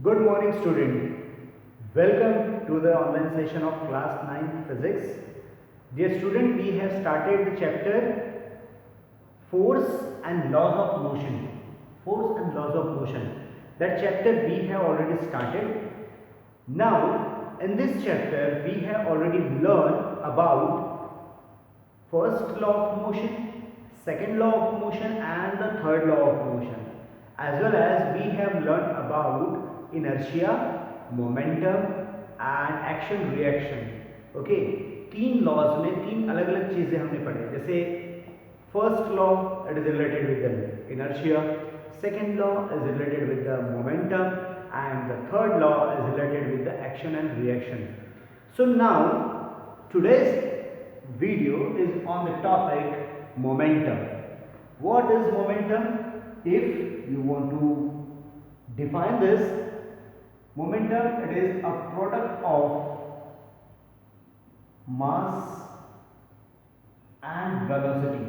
Good morning, student. Welcome to the online session of class 9 physics. Dear student, we have started the chapter force and laws of motion. Force and laws of motion. That chapter we have already started. Now, in this chapter, we have already learned about first law of motion, second law of motion, and the third law of motion. As well as we have learned about inertia, momentum and action reaction. Okay, तीन laws में तीन अलग अलग चीजें हमने पढ़ी. जैसे first law it is related with the inertia, second law is related with the momentum and the third law is related with the action and reaction. So now today's video is on the topic momentum. What is momentum? If you want to define this, momentum, it is a product of mass and velocity.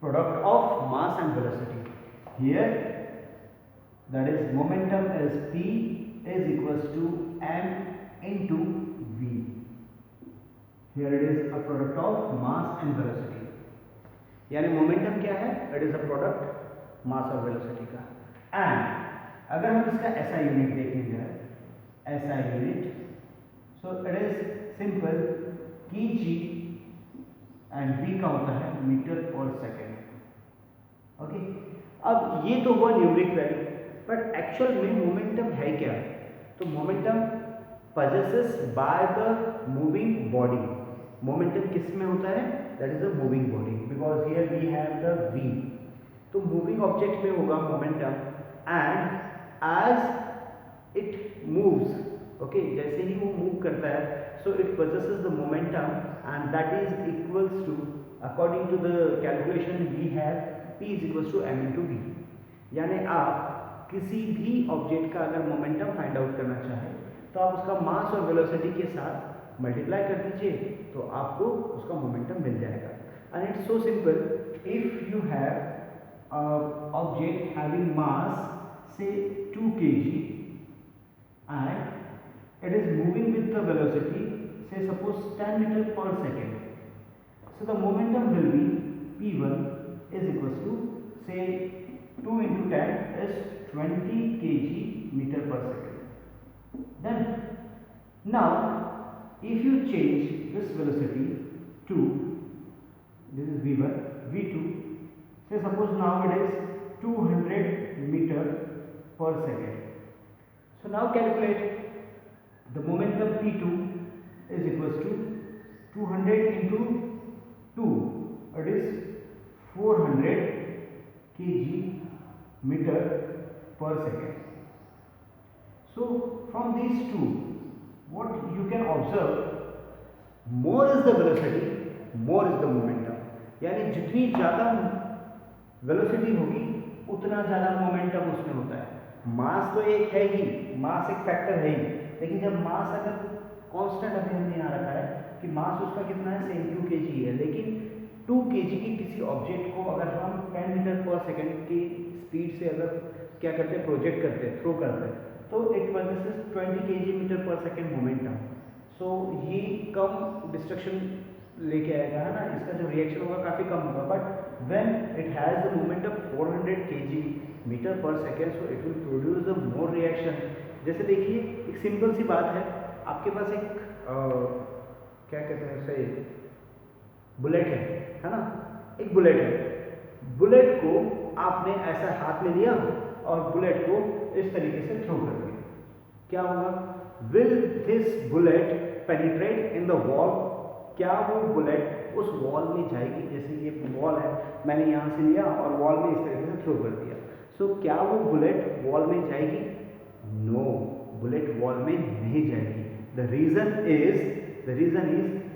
Product of mass and velocity. Here, that is momentum is P is equals to m into v. Here it is a product of mass and velocity. यानी momentum क्या है? It is a product mass और velocity का. And अगर हम इसका SI unit देखेंगे, SI unit, so it is simple kg and v का होता है मीटर पर सेकेंड. ओके, अब ये तो हुआ न्यूमेरिक वैल्यू, बट एक्चुअल में मोमेंटम है क्या? तो momentum possesses by the moving body. Momentum किस में होता है? That is the moving body, because here we have the v. तो मूविंग ऑब्जेक्ट में होगा momentum, and as it moves, okay, जैसे ही वो मूव करता है, so it possesses the momentum and that is equals to, according to the calculation we have, p is equals to m into v. यानी आप किसी भी ऑब्जेक्ट का अगर मोमेंटम फाइंड आउट करना चाहें तो आप उसका मास और वेलोसिटी के साथ मल्टीप्लाई कर दीजिए तो आपको उसका मोमेंटम मिल जाएगा. And it's so simple. If you have object having mass से 2 kg and it is moving with the velocity, say suppose 10 meter per second. So the momentum will be p1 is equals to, say 2 into 10 is 20 kg meter per second. Then now if you change this velocity to, this is v1, v2, say suppose now it is 200 meter per second. So now calculate. The momentum p2 is equals to 200 into 2, it is 400 kg meter per second. So from these two, what you can observe, more is the velocity, more is the momentum. यानी जितनी ज़्यादा velocity होगी उतना ज़्यादा momentum उसमें होता है. मास तो एक है ही, मास एक फैक्टर है ही, लेकिन जब मास अगर कांस्टेंट अभी हमने यहाँ रखा है कि मास उसका कितना है, सेम 2 kg है, लेकिन 2 kg की किसी ऑब्जेक्ट को अगर हम 10 मीटर पर सेकेंड की स्पीड से अगर क्या करते हैं, प्रोजेक्ट करते हैं, थ्रो करते हैं, तो इट पोजेसेस 20 kg मीटर पर सेकेंड मोमेंटम. सो ये कम डिस्ट्रक्शन लेके आएगा, है ना, इसका जो रिएक्शन होगा काफ़ी कम होगा. But when it has the momentum 400 kg metre पर second, so it will produce the more reaction. जैसे देखिए, एक सिंपल सी बात है, आपके पास एक क्या कहते हैं उसे, बुलेट है ना, एक बुलेट है. बुलेट को आपने ऐसा हाथ में लिया और बुलेट को इस तरीके से थ्रो कर दिया, क्या होगा? Will this bullet penetrate in the wall? क्या वो बुलेट उस वॉल में जाएगी? जैसे ये वॉल है, मैंने यहाँ से लिया और वॉल में इस तरीके से थ्रो कर दिया. सो क्या वो बुलेट वॉल में जाएगी? नो, बुलेट वॉल में नहीं जाएगी. The reason is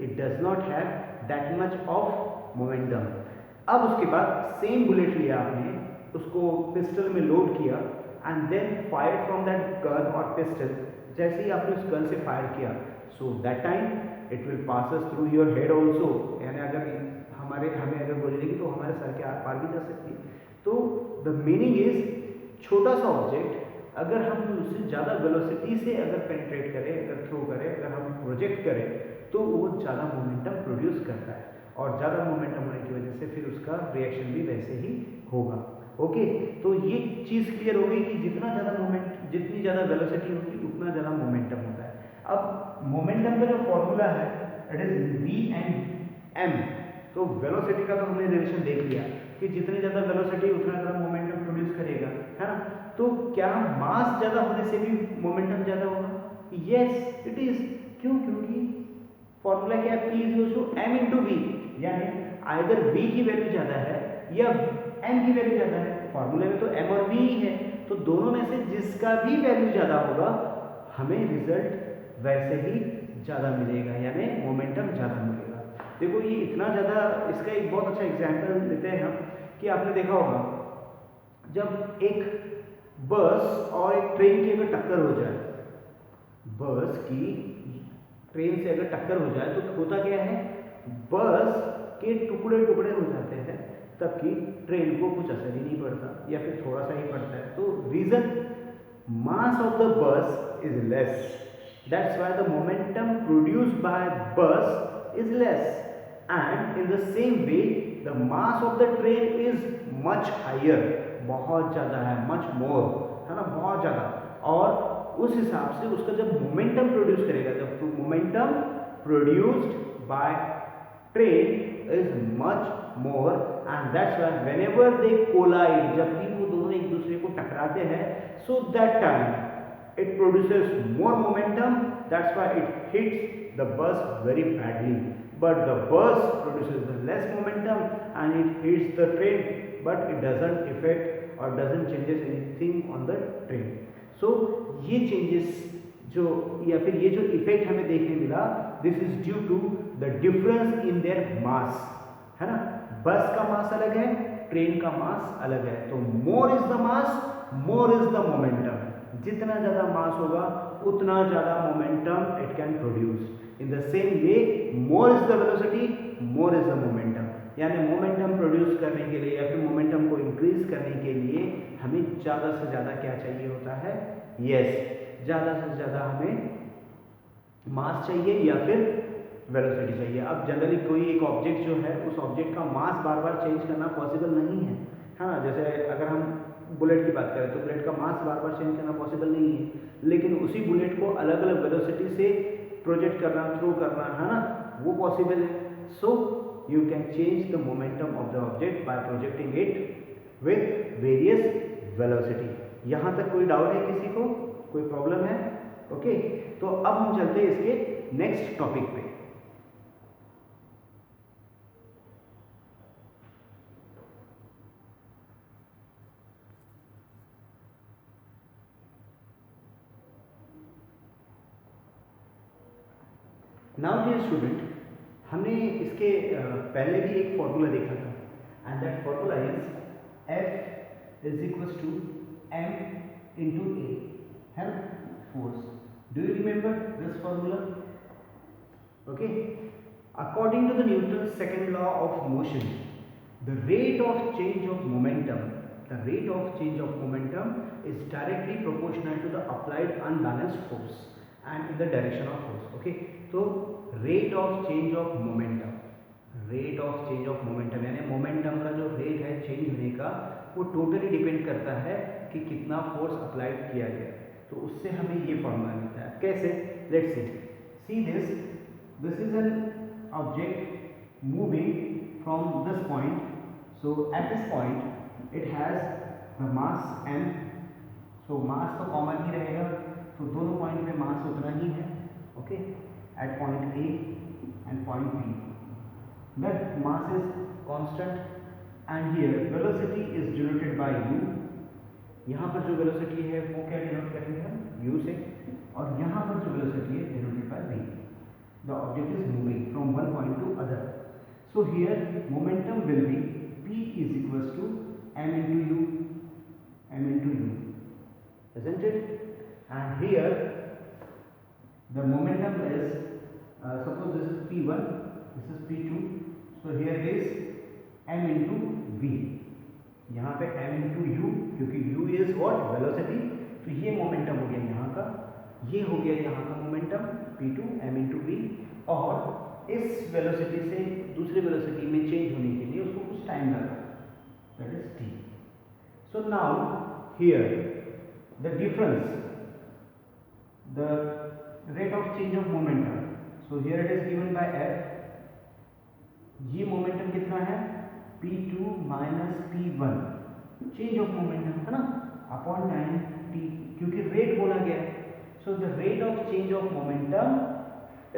it does not have that much of momentum. अब उसके बाद सेम बुलेट लिया आपने, उसको पिस्टल में लोड किया and then fire from that gun और पिस्टल. जैसे ही आपने उस गन से फायर किया, so that time it will passes through your head also. यानी अगर हमें अगर गोली लगी तो हमारे सर के आर पार भी जा सकती है. तो द मीनिंग इज छोटा सा ऑब्जेक्ट अगर हम उससे ज़्यादा वेलोसिटी से अगर पेनिट्रेट करें, अगर थ्रो करें, अगर हम प्रोजेक्ट करें तो वो ज़्यादा मोमेंटम प्रोड्यूस करता है और ज़्यादा मोमेंटम होने की वजह से फिर उसका रिएक्शन भी वैसे ही होगा। ओके, तो ये चीज़ क्लियर हो गई कि जितना ज़्यादा जितनी ज़्यादा वेलोसिटी होगी उतना ज़्यादा मोमेंटम होता है। अब मोमेंटम का जो फॉर्मूला है it is v and m। तो वेलोसिटी का तो हमने रिलेशन देख लिया कि जितनी ज़्यादा वेलोसिटी उतना ज़्यादा मोमेंटम प्रोड्यूस करेगा, है ना। तो क्या मास ज़्यादा होने से भी मोमेंटम ज़्यादा होगा? Yes it is. क्यों? क्योंकि फॉर्मूला क्या है, P is m into v, यानी आइदर v की वैल्यू ज़्यादा है या m की वैल्यू ज़्यादा है। फॉर्मूले में तो m और v ही है, तो दोनों में से जिसका भी वैल्यू ज़्यादा होगा हमें रिजल्ट वैसे ही ज़्यादा मिलेगा, यानी मोमेंटम ज़्यादा मिलेगा। देखो ये इतना ज़्यादा, इसका एक बहुत अच्छा एग्जाम्पल लेते हैं हम कि आपने देखा होगा जब एक बस और एक ट्रेन की अगर टक्कर हो जाए, बस की ट्रेन से अगर टक्कर हो जाए तो होता क्या है, बस के टुकड़े टुकड़े हो जाते हैं, तबकि ट्रेन को कुछ असर ही नहीं पड़ता या फिर थोड़ा सा ही पड़ता है। तो reason mass of the bus is less, that's why the momentum produced by bus is less, and in the same way the mass of the train is much higher, बहुत ज़्यादा है, much more, है ना, बहुत ज़्यादा। और उस हिसाब से उसका जब मोमेंटम प्रोड्यूस करेगा, जब momentum produced by train is much more, and that's why whenever they collide, जब भी वो दोनों एक दूसरे को टकराते हैं, so that time it produces more momentum, that's why it hits the bus very badly, but the bus produces the less momentum and it hits the train, but it doesn't affect or doesn't changes anything on the train. So ये changes जो या फिर ये जो effect हमें देखने मिला, this is due to the difference in their mass, है ना। बस का मास अलग है, ट्रेन का मास अलग है, तो more is the mass, more is the momentum. जितना ज़्यादा मास होगा उतना ज़्यादा momentum it can produce. In the same way more is the velocity, more is the momentum, यानी मोमेंटम प्रोड्यूस करने के लिए या फिर मोमेंटम को इंक्रीज करने के लिए हमें ज़्यादा से ज़्यादा क्या चाहिए होता है, यस, ज़्यादा से ज़्यादा हमें मास चाहिए या फिर वेलोसिटी चाहिए। अब जनरली कोई एक ऑब्जेक्ट जो है उस ऑब्जेक्ट का मास बार बार चेंज करना पॉसिबल नहीं है, है ना। जैसे अगर हम बुलेट की बात करें तो बुलेट का मास बार बार चेंज करना पॉसिबल नहीं है, लेकिन उसी बुलेट को अलग अलग वेलोसिटी से प्रोजेक्ट करना, थ्रो करना, है ना, वो पॉसिबल है। So you can change the momentum of the object by projecting it with various velocity. यहाँ तक कोई डाउट है किसी को, कोई प्रॉब्लम है? ओके, तो अब हम चलते हैं इसके नेक्स्ट टॉपिक पे। नाउ डियर स्टूडेंट, हमने इसके पहले भी एक फॉर्मूला देखा था, and that formula is F is equal to m into a, है ना, force. Do you remember this formula? Okay. According to the Newton's second law of motion, the rate of change of momentum is directly proportional to the applied unbalanced force and in the direction of force. Okay. तो rate of change of momentum यानी momentum का जो rate है change होने का, वो totally depend करता है कि कितना फोर्स अप्लाइड किया गया। तो उससे हमें ये फॉर्मूला मिलता है। कैसे? Let's see this is an object moving from this point, so at this point it has the mass m, सो मास तो कॉमन ही रहेगा, तो दोनों पॉइंट पे मास उतना ही है। Okay, at point A and point B, that mass is constant, and here velocity is denoted by u। यहाँ पर जो वेलोसिटी है वो क्या डिनोट करेंगे हम, u से, और यहाँ पर जो वेलोसिटी है denoted by v। The object is moving from one point to other, so here momentum will be p is equal to m into u, isn't it? And here the momentum is suppose this is p1, this is p2, so here is m into v, यहाँ पे m into you, क्योंकि u is what velocity, तो ये momentum हो गया यहाँ का, ये हो गया यहाँ का momentum p2 m into we, और इस वेलोसिटी से दूसरी वेलोसिटी में चेंज होने के लिए उसको कुछ टाइम लगा, that is t. So now here the difference, the rate of change of momentum, so here it is given by f, ये मोमेंटम कितना है p2 minus p1, change of momentum है ना, अपॉन टाइम t, क्योंकि rate बोला गया है. So the rate of change of momentum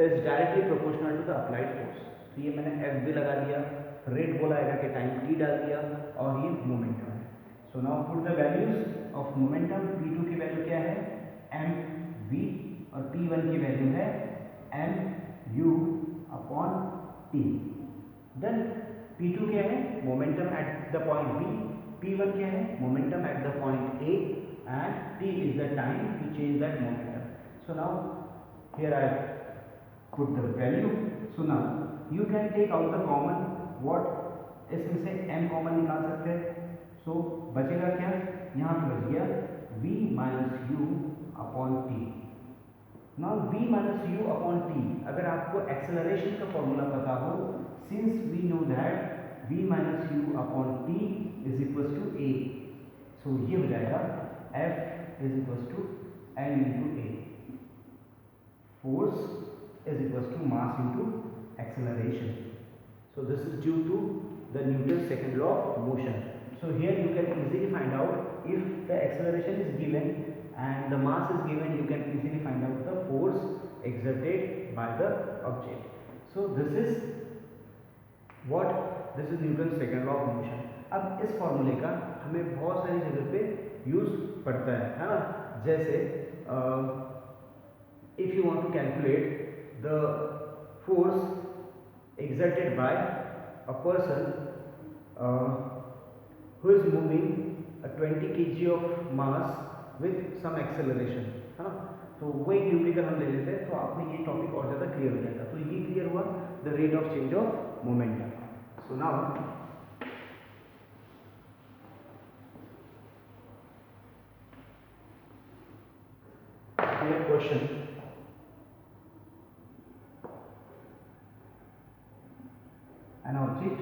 is directly proportional to the applied force. तो ये मैंने f भी लगा दिया, रेट बोला है कि टाइम t डाल दिया, और ये मोमेंटम है. So now put the values of momentum. p2 की वैल्यू क्या है mv, और p1 की वैल्यू है mu upon t. Then p2 क्या है momentum at the point b, p1 क्या है momentum at the point a, and t is the time to change that momentum. So now here I put the value. So now you can take out the common, what, इसमें से m common निकाल सकते हैं. सो बचेगा क्या, यहाँ पे बच गया v minus u upon t. Now v minus u upon t, अगर आपको एक्सेलरेशन का फॉर्मूला पता हो, since we know that v minus u upon t is equal to a, सो ये हो जाएगा f is equal to m into a. Force is equal to mass into acceleration. So this is due to the Newton second law of motion. So here you can easily find out if the acceleration is given and the mass is given, you can easily find out the force exerted by the object. So this is what, this is Newton's second law of motion. अब इस फॉर्मूले का हमें बहुत सारी जगह पे use पड़ता है ना. जैसे if you want to calculate the force exerted by a person who is moving a 20 kg of mass with some acceleration, है ना, तो वही न्यूमेरिकल हम ले लेते हैं, तो आपने ये टॉपिक और ज़्यादा क्लियर हो जाएगा. तो ये क्लियर हुआ the rate of change of momentum. So now question, an object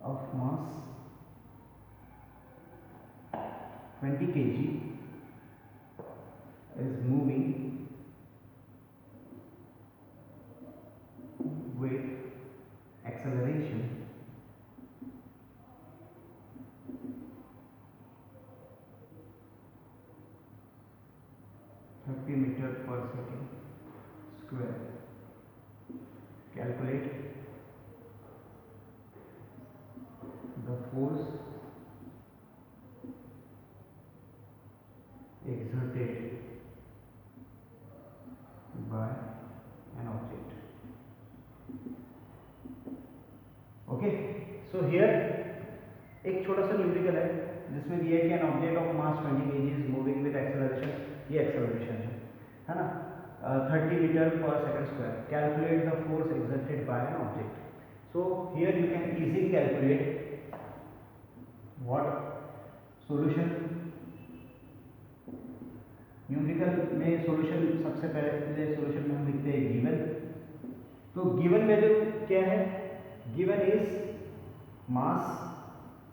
of mass 20 kg is moving with acceleration meter per second square. Calculate the force exerted by an object. Okay, so here एक छोटा सा numerical है जिसमें दिया है कि an object of mass 20 kg is moving with acceleration, ये acceleration है ना, 30 मीटर पर second square. Calculate the force exerted by an object. So here you can easily calculate what solution. Numerical में सॉल्यूशन सबसे पहले सॉल्यूशन में हम लिखते हैं गिवन. तो गिवन वैल्यू क्या है, given is mass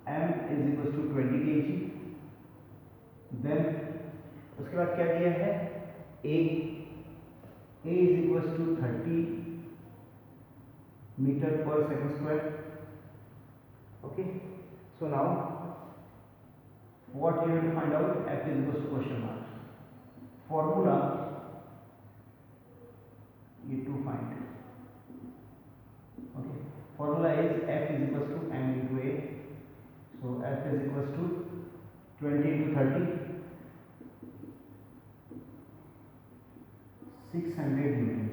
m is equal to 20 kg. Then उसके बाद क्या दिया है, a is equal to 30 metre पर second square. Okay, so now what you have to find out, f is equal to question mark. Formula you to find. Okay, formula is f is equals to m into a. So f is equals to 20 into 30, 600 Newton.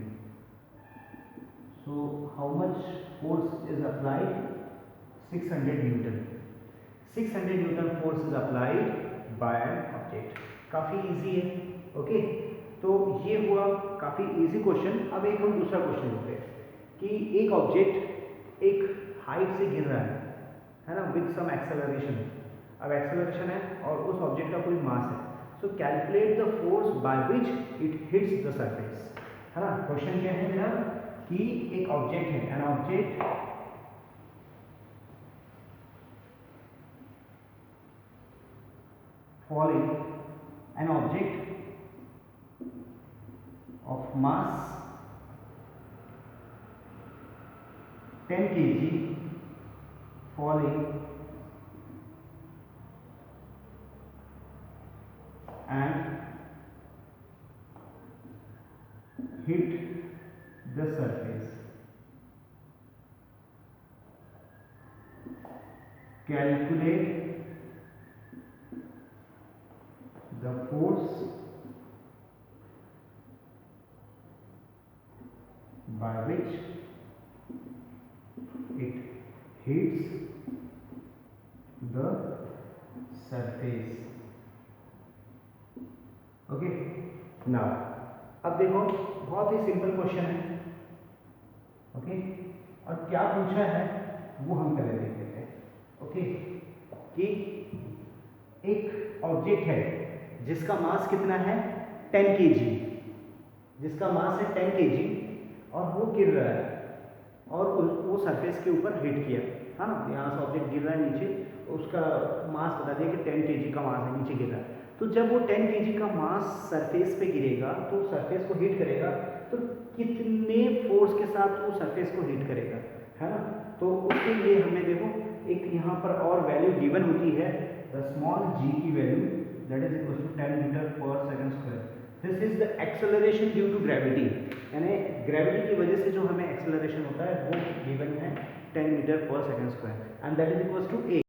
So how much force is applied? 600 Newton. 600 Newton force is applied by an object. काफी easy है. Okay, तो ये हुआ काफ़ी easy question. अब एक हम दूसरा क्वेश्चन लेते हैं कि एक ऑब्जेक्ट एक हाइट से गिर रहा है, है ना, विद सम एक्सेलरेशन। अब एक्सेलरेशन है और उस ऑब्जेक्ट का कोई मास है, सो calculate the force by which it hits the surface, है ना। क्वेश्चन क्या है मेरा कि एक ऑब्जेक्ट है, an object falling, an object of mass 10 kg falling and hit the surface. Calculate the force by which it hits the surface. Okay, now अब देखो बहुत ही सिंपल क्वेश्चन है, ओके, और क्या पूछा है वो हम पहले देख लेते हैं। ओके, कि एक ऑब्जेक्ट है जिसका मास कितना है 10 kg, जिसका मास है 10 kg और वो गिर रहा है और वो सरफेस के ऊपर हिट किया, हाँ ना, यहाँ से ऑब्जेक्ट गिर रहा है नीचे, उसका मास बता दिया कि 10 kg का मास है, नीचे गिर रहा है। तो जब वो 10 kg का मास सरफेस पे गिरेगा तो सरफेस को हिट करेगा, तो कितने फोर्स के साथ वो सरफेस को हिट करेगा, है ना। तो उसके लिए हमें देखो एक यहाँ पर और वैल्यू गिवन होती है, द स्मॉल g की value that is equal to 10 metre पर second square. This is the acceleration due to gravity, यानी ग्रेविटी की वजह से जो हमें एक्सेलरेशन होता है वो गिवन है 10 मीटर पर second square, and that is equal to a।